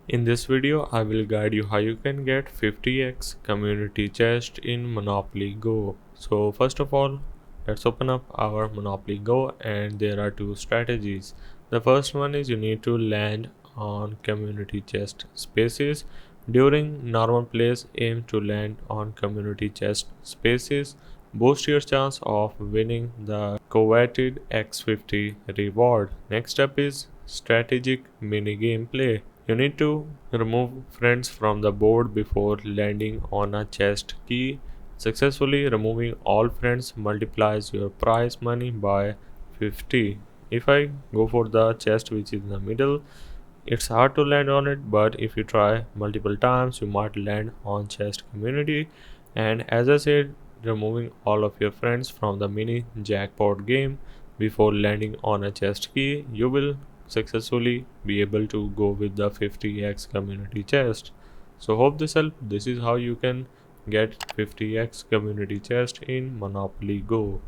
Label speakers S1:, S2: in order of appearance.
S1: In this video, I will guide you how you can get 50x community chest in Monopoly Go. So first of all, let's open up our Monopoly Go, and there are two strategies. The first one is you need to land on community chest spaces. During normal plays, aim to land on community chest spaces. Boost your chance of winning the coveted X50 reward. Next step is strategic minigame play. You need to remove friends from the board before landing on a chest key. Successfully removing all friends multiplies your prize money by 50. If I go for the chest which is in the middle, it's hard to land on it, but if you try multiple times, you might land on chest community. And as I said, removing all of your friends from the mini jackpot game before landing on a chest key, you will successfully be able to go with the 50x community chest. So hope this helped. This is how you can get 50x community chest in Monopoly Go.